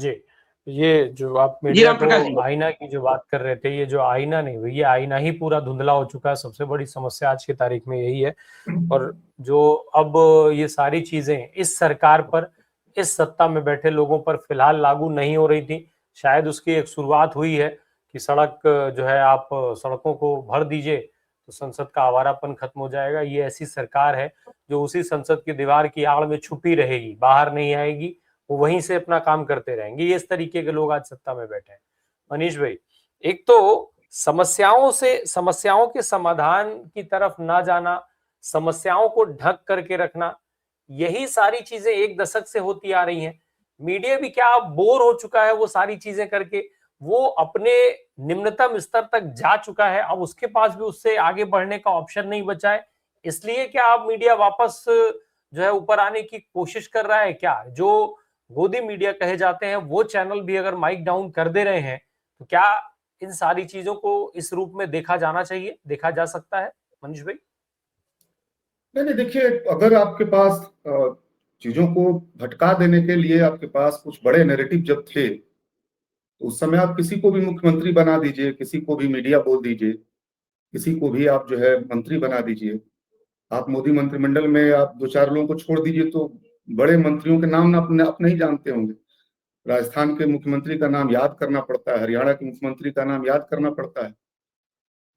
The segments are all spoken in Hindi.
जी, ये जो आप जी मीडिया राम प्रकाश जी। को आईना की जो बात कर रहे थे, ये जो आईना नहीं, ये आईना ही पूरा धुंधला हो चुका है। सबसे बड़ी समस्या आज की तारीख में यही है। और जो अब ये सारी चीजें इस सरकार पर, इस सत्ता में बैठे लोगों पर फिलहाल लागू नहीं हो रही थी। शायद उसकी एक शुरुआत हुई है कि सड़क जो है, आप सड़कों को भर दीजिए तो संसद का आवारापन खत्म हो जाएगा। ये ऐसी सरकार है जो उसी संसद की दीवार की आड़ में छुपी रहेगी, बाहर नहीं आएगी, वो वहीं से अपना काम करते रहेंगे। ये इस तरीके के लोग आज सत्ता में बैठे हैं। मनीष भाई, एक तो समस्याओं के समाधान की तरफ ना जाना, समस्याओं को ढक करके रखना, यही सारी चीजें एक दशक से होती आ रही हैं। मीडिया भी क्या बोर हो चुका है वो सारी चीजें करके, वो अपने निम्नतम स्तर तक जा चुका है। अब उसके पास भी उससे आगे बढ़ने का ऑप्शन नहीं बचा है। इसलिए क्या अब मीडिया वापस जो है ऊपर आने की कोशिश कर रहा है क्या? जो गोदी मीडिया कहे जाते हैं वो चैनल भी अगर माइक डाउन कर दे रहे हैं, तो क्या इन सारी चीजों को इस रूप में देखा जाना चाहिए, देखा जा सकता है मनीष भाई? नहीं नहीं, देखिए, अगर आपके पास चीजों को भटका देने के लिए आपके पास कुछ बड़े नैरेटिव जब थे, तो उस समय आप किसी को भी मुख्यमंत्री बना दीजिए, किसी को भी मीडिया बोल दीजिए, किसी को भी आप जो है मंत्री बना दीजिए। आप मोदी मंत्रिमंडल में आप दो चार लोगों को छोड़ दीजिए तो बड़े मंत्रियों के नाम ना अपने ही जानते होंगे। राजस्थान के मुख्यमंत्री का नाम याद करना पड़ता है, हरियाणा के मुख्यमंत्री का नाम याद करना पड़ता है,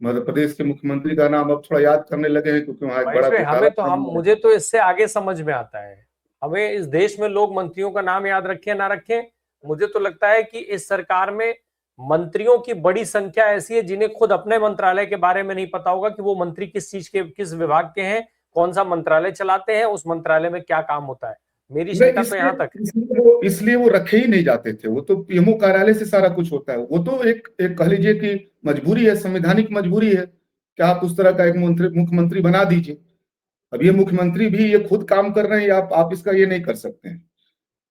मध्य प्रदेश के मुख्यमंत्री का नाम अब थोड़ा याद करने लगे हैं क्योंकि वहां एक महेश बड़ा भाई, घोटाला हम सामने मुझे तो इससे आगे समझ में आता है। हमें इस देश में लोग मंत्रियों का नाम याद रखें ना रखें, मुझे तो लगता है कि इस सरकार में मंत्रियों की बड़ी संख्या ऐसी है जिन्हें खुद अपने मंत्रालय के बारे में नहीं पता होगा कि वो मंत्री किस चीज के, किस विभाग के हैं, कौन सा मंत्रालय चलाते हैं, उस मंत्रालय में क्या काम होता है। मेरी नहीं, शंका तो यहाँ तक है। इसलिए वो रखे ही नहीं जाते थे। वो तो पीएमओ कार्यालय से सारा कुछ होता है। वो तो एक कह लीजिए कि मजबूरी है, संवैधानिक मजबूरी है कि आप उस तरह का एक मुख्यमंत्री बना दीजिए। अब ये मुख्यमंत्री भी ये खुद काम कर रहे हैं, आप इसका ये नहीं कर सकते हैं।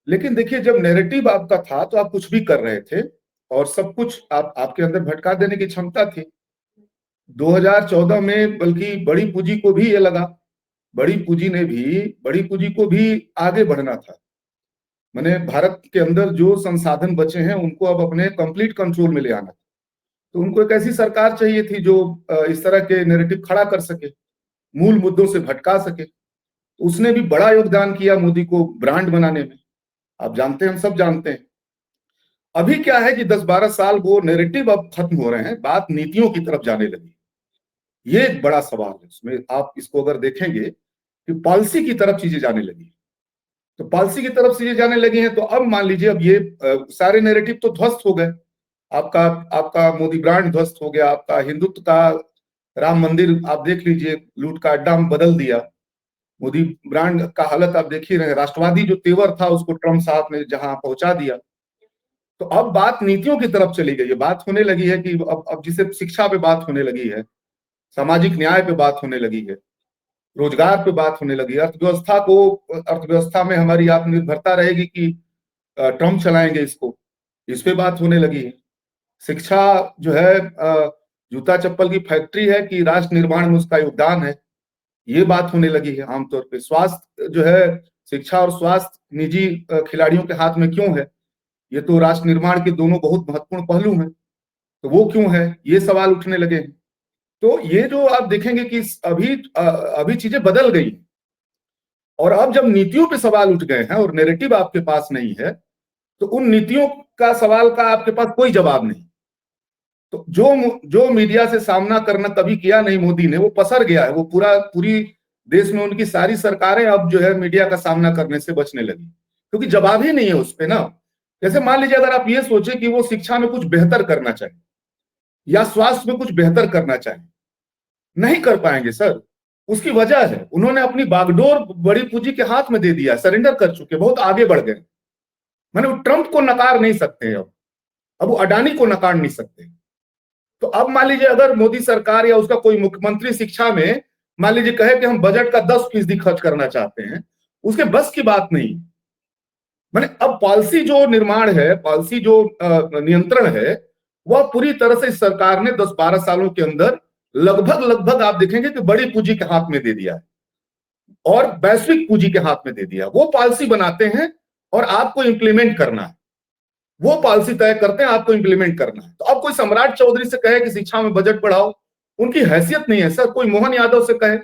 लेकिन देखिए, जब नैरेटिव आपका था तो आप कुछ भी कर रहे थे और सब कुछ आपके अंदर भटका देने की क्षमता थी। 2014 में बल्कि बड़ी पूंजी को भी ये लगा, बड़ी पूंजी को भी आगे बढ़ना था। मैंने भारत के अंदर जो संसाधन बचे हैं उनको अब अपने कंप्लीट कंट्रोल में ले आना था। तो उनको एक ऐसी सरकार चाहिए थी जो इस तरह के नैरेटिव खड़ा कर सके, मूल मुद्दों से भटका सके। तो उसने भी बड़ा योगदान किया मोदी को ब्रांड बनाने में। आप जानते हैं, हम सब जानते हैं। अभी क्या है कि 10-12 साल वो नैरेटिव अब खत्म हो रहे हैं, बात नीतियों की तरफ जाने लगी। ये एक बड़ा सवाल है। उसमें आप इसको अगर देखेंगे कि पॉलिसी की तरफ चीजें जाने लगी, तो पॉलिसी की तरफ चीजें जाने लगी हैं। तो अब मान लीजिए, अब ये सारे नैरेटिव तो ध्वस्त हो गए। आपका आपका मोदी ब्रांड ध्वस्त हो गया, आपका हिंदुत्व का राम मंदिर आप देख लीजिए, लूट का अड्डा बदल दिया। मोदी ब्रांड का हालत आप देख ही रहे हैं। राष्ट्रवादी जो तेवर था उसको ट्रम्प साहब ने जहां पहुंचा दिया। तो अब बात नीतियों की तरफ चली गई है। बात होने लगी है कि अब जिसे शिक्षा पे बात होने लगी है, सामाजिक न्याय पे बात होने लगी है, रोजगार पे बात होने लगी है, अर्थव्यवस्था में हमारी आत्मनिर्भरता रहेगी कि ट्रम्प चलाएंगे इसको, इस पे बात होने लगी है। शिक्षा जो है जूता चप्पल की फैक्ट्री है कि राष्ट्र निर्माण में उसका योगदान है, ये बात होने लगी है आमतौर पे। स्वास्थ्य जो है, शिक्षा और स्वास्थ्य निजी खिलाड़ियों के हाथ में क्यों है? ये तो राष्ट्र निर्माण के दोनों बहुत महत्वपूर्ण पहलू हैं, तो वो क्यों है? ये सवाल उठने लगे हैं। तो ये जो आप देखेंगे कि अभी चीजें बदल गई और अब जब नीतियों पे सवाल उठ गए हैं और नैरेटिव आपके पास नहीं है, तो उन नीतियों का सवाल का आपके पास कोई जवाब नहीं। तो जो मीडिया से सामना करना कभी किया नहीं मोदी ने, वो पसर गया है। वो पूरी देश में उनकी सारी सरकारें अब जो है मीडिया का सामना करने से बचने लगी, क्योंकि जवाब ही नहीं है उस पे ना। जैसे मान लीजिए, अगर आप ये सोचे कि वो शिक्षा में कुछ बेहतर करना चाहे या स्वास्थ्य में कुछ बेहतर करना चाहे, नहीं कर पाएंगे सर। उसकी वजह है, उन्होंने अपनी बागडोर बड़ी पूंजी के हाथ में दे दिया, सरेंडर कर चुके, बहुत आगे बढ़ गए। माने वो ट्रंप को नकार नहीं सकते, अब वो अडानी को नकार नहीं सकते। तो अब मान लीजिए, अगर मोदी सरकार या उसका कोई मुख्यमंत्री शिक्षा में मान लीजिए कहे कि हम बजट का 10% खर्च करना चाहते हैं, उसके बस की बात नहीं। माने अब पॉलिसी जो निर्माण है, पॉलिसी जो नियंत्रण है, वह पूरी तरह से इस सरकार ने 10-12 सालों के अंदर लगभग आप देखेंगे कि बड़ी पूंजी के हाथ में दे दिया है और वैश्विक पूंजी के हाथ में दे दिया। वो पॉलिसी बनाते हैं और आपको इंप्लीमेंट करना है। वो पॉलिसी तय करते हैं, आपको इंप्लीमेंट करना है। तो अब कोई सम्राट चौधरी से कहे कि शिक्षा में बजट बढ़ाओ, उनकी हैसियत नहीं है सर। कोई मोहन यादव से कहे,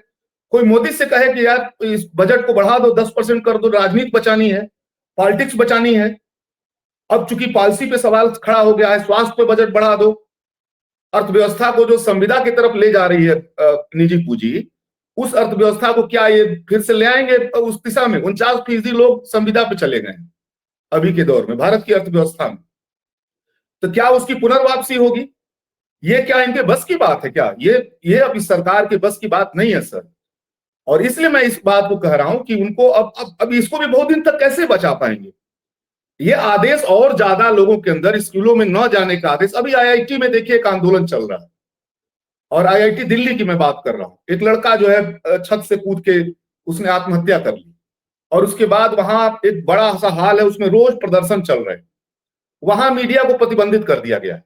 कोई मोदी से कहे कि यार इस बजट को बढ़ा दो, 10% कर दो, राजनीति बचानी है, पॉलिटिक्स बचानी है। अब चूंकि पॉलिसी पे सवाल खड़ा हो गया है, स्वास्थ्य पे बजट बढ़ा दो, अर्थव्यवस्था को जो संविदा की तरफ ले जा रही है निजी पूंजी, उस अर्थव्यवस्था को क्या ये फिर से ले आएंगे उस दिशा में? 49% लोग संविदा पे चले गए हैं अभी के दौर में भारत की अर्थव्यवस्था में। तो क्या उसकी पुनर्वापसी होगी? ये क्या इनके बस की बात है क्या? ये अब इस सरकार के बस की बात नहीं है सर। और इसलिए मैं इस बात को कह रहा हूं कि उनको अब इसको भी बहुत दिन तक कैसे बचा पाएंगे? ये आदेश और ज्यादा लोगों के अंदर स्कूलों में न जाने का आदेश। अभी आईआईटी में देखिए एक आंदोलन चल रहा है, और आईआईटी दिल्ली की मैं बात कर रहा हूं। एक लड़का जो है छत से कूद के उसने आत्महत्या कर ली, और उसके बाद वहां एक बड़ा सा हाल है, उसमें रोज प्रदर्शन चल रहे हैं। वहां मीडिया को प्रतिबंधित कर दिया गया है,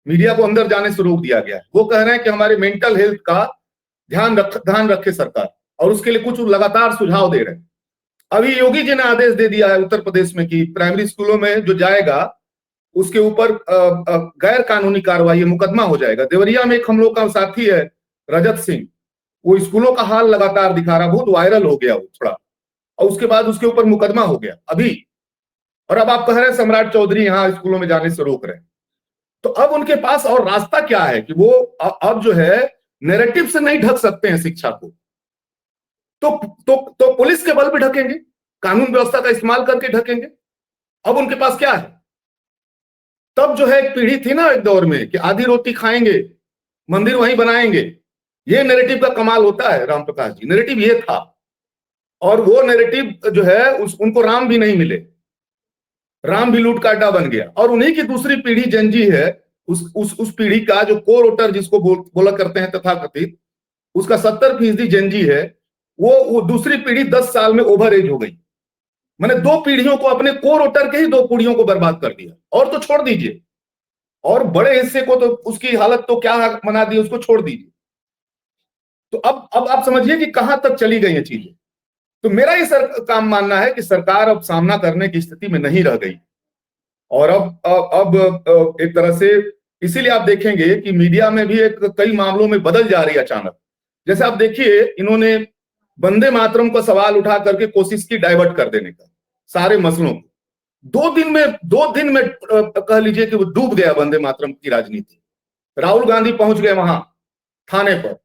मीडिया को अंदर जाने से रोक दिया गया है। वो कह रहे हैं कि हमारे मेंटल हेल्थ का ध्यान रखे सरकार, और उसके लिए कुछ लगातार सुझाव दे रहे हैं। अभी योगी जी ने आदेश दे दिया है उत्तर प्रदेश में कि प्राइमरी स्कूलों में जो जाएगा उसके ऊपर गैर कानूनी कार्रवाई, मुकदमा हो जाएगा। देवरिया में एक हम लोग का साथी है रजत सिंह, वो स्कूलों का हाल लगातार दिखा रहा, बहुत वायरल हो गया वो थोड़ा, और उसके बाद उसके ऊपर मुकदमा हो गया अभी। और अब आप कह रहे हैं सम्राट चौधरी यहाँ स्कूलों में जाने से रोक रहे हैं। तो अब उनके पास और रास्ता क्या है कि वो अब जो है नैरेटिव से नहीं ढक सकते हैं शिक्षा को, तो पुलिस के बल पे ढकेंगे, कानून व्यवस्था का इस्तेमाल करके ढकेंगे। अब उनके पास क्या है? तब जो है एक पीढ़ी थी ना एक दौर में कि आधी रोटी खाएंगे, मंदिर वहीं बनाएंगे। ये नैरेटिव का कमाल होता है राम प्रकाश जी, नैरेटिव ये था। और वो नैरेटिव जो है उनको राम भी नहीं मिले, राम भी लूट का अड्डा बन गया। और उन्हीं की दूसरी पीढ़ी जनजी है, उस पीढ़ी का जो कोर वोटर जिसको बोला करते हैं तथाकथित, उसका 70% जनजी है। वो दूसरी पीढ़ी 10 साल में ओवर एज हो गई। मैंने 2 पीढ़ियों को, अपने कोर वोटर के ही 2 पीढ़ियों को बर्बाद कर दिया। और तो छोड़ दीजिए, और बड़े हिस्से को तो उसकी हालत तो क्या बना दी, उसको छोड़ दीजिए। तो अब आप समझिए कि कहां तक चली गई ये चीजें। तो मेरा ये काम मानना है कि सरकार अब सामना करने की स्थिति में नहीं रह गई। और अब एक तरह से इसीलिए आप देखेंगे कि मीडिया में भी कई मामलों में बदल जा रही है अचानक। जैसे आप देखिए, इन्होंने वंदे मातरम का सवाल उठा करके कोशिश की डाइवर्ट कर देने का सारे मसलों को। 2 दिन में कह लीजिए कि वो डूब गया वंदे मातरम की राजनीति। राहुल गांधी पहुंच गए वहां थाने पर,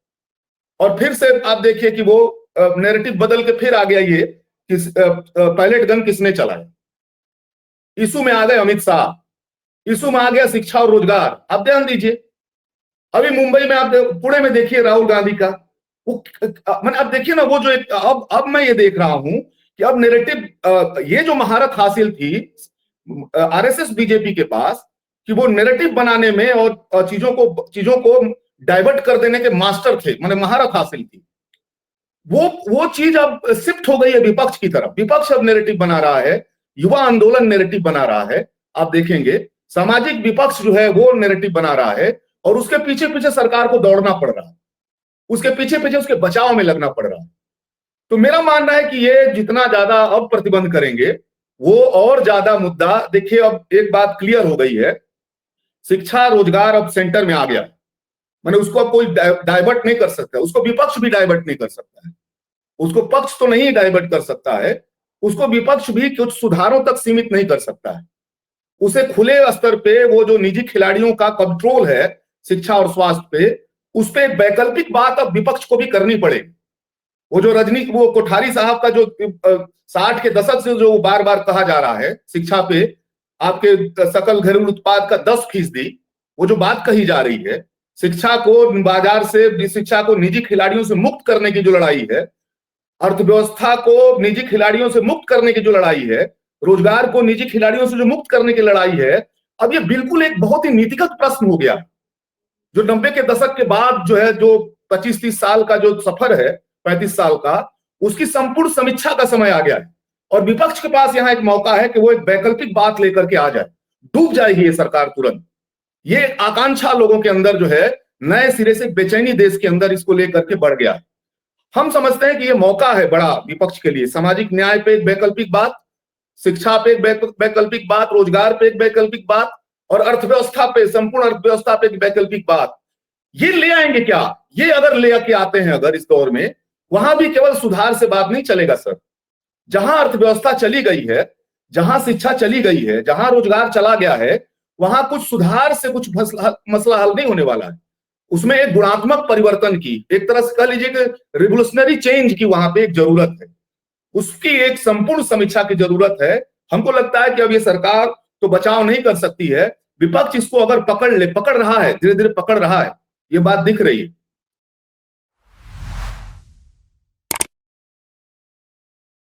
और फिर से आप देखिए कि वो नैरेटिव बदल के फिर आ गया ये कि पायलट गन किसने चलाया। इशू में आ गए अमित शाह, इशू में आ गया शिक्षा और रोजगार। आप ध्यान दीजिए, अभी मुंबई में आप पुणे में देखिए राहुल गांधी का वो, मैंने अब देखिए ना वो जो एक अब मैं ये देख रहा हूं कि अब नैरेटिव, ये जो महारत हासिल थी आरएसएस बीजेपी के पास कि वो नैरेटिव बनाने में और चीजों को डाइवर्ट कर देने के मास्टर थे, मैंने महारत हासिल थी। वो चीज अब शिफ्ट हो गई है विपक्ष की तरफ। विपक्ष अब नैरेटिव बना रहा है, युवा आंदोलन नैरेटिव बना रहा है। आप देखेंगे सामाजिक विपक्ष जो है वो नैरेटिव बना रहा है, और उसके पीछे पीछे सरकार को दौड़ना पड़ रहा है, उसके पीछे पीछे उसके बचाव में लगना पड़ रहा है। तो मेरा मानना है कि ये जितना ज्यादा अब प्रतिबंध करेंगे वो और ज्यादा मुद्दा, देखिए अब एक बात क्लियर हो गई है, शिक्षा रोजगार अब सेंटर में आ गया है। मैंने उसको अब कोई डाइवर्ट नहीं कर सकता, उसको विपक्ष भी डाइवर्ट नहीं कर सकता है, उसको पक्ष तो नहीं डाइवर्ट कर सकता है, उसको विपक्ष भी कुछ सुधारों तक सीमित नहीं कर सकता है। उसे खुले स्तर पे वो जो निजी खिलाड़ियों का कंट्रोल है शिक्षा और स्वास्थ्य पे, उस पे एक वैकल्पिक बात अब विपक्ष को भी करनी पड़ेगी। वो कोठारी साहब का जो 60 के दशक से जो बार बार कहा जा रहा है शिक्षा पे आपके सकल घरेलू उत्पाद का 10%, वो जो बात कही जा रही है, शिक्षा को बाजार से, शिक्षा को निजी खिलाड़ियों से मुक्त करने की जो लड़ाई है, अर्थव्यवस्था को निजी खिलाड़ियों से मुक्त करने की जो लड़ाई है, रोजगार को निजी खिलाड़ियों से जो मुक्त करने की लड़ाई है, अब ये बिल्कुल एक बहुत ही नीतिगत प्रश्न हो गया। जो 90 के दशक के बाद जो है, जो 25-30 साल का जो सफर है, 35 साल का, उसकी संपूर्ण समीक्षा का समय आ गया है। और विपक्ष के पास यहाँ एक मौका है कि वो एक वैकल्पिक बात लेकर के आ जाए। डूब जाएगी ये सरकार तुरंत। ये आकांक्षा लोगों के अंदर जो है, नए सिरे से बेचैनी देश के अंदर इसको लेकर के बढ़ गया है। हम समझते हैं कि ये मौका है बड़ा विपक्ष के लिए, सामाजिक न्याय पे एक वैकल्पिक बात, शिक्षा पे एक वैकल्पिक बात, रोजगार पे एक वैकल्पिक बात, और अर्थव्यवस्था पे, संपूर्ण अर्थव्यवस्था पे एक वैकल्पिक बात। ये ले आएंगे क्या? ये अगर ले आके आते हैं अगर इस दौर में, वहां भी केवल सुधार से बात नहीं चलेगा सर। जहां अर्थव्यवस्था चली गई है, जहां शिक्षा चली गई है, जहां रोजगार चला गया है, वहां कुछ सुधार से कुछ मसला हल नहीं होने वाला है। उसमें एक गुणात्मक परिवर्तन की, एक तरह से कह लीजिए कि रिवोल्यूशनरी चेंज की वहां पे एक जरूरत है। उसकी एक संपूर्ण समीक्षा की जरूरत है। हमको लगता है कि अब ये सरकार तो बचाव नहीं कर सकती है, विपक्ष इसको अगर पकड़ रहा है, धीरे धीरे पकड़ रहा है, ये बात दिख रही है।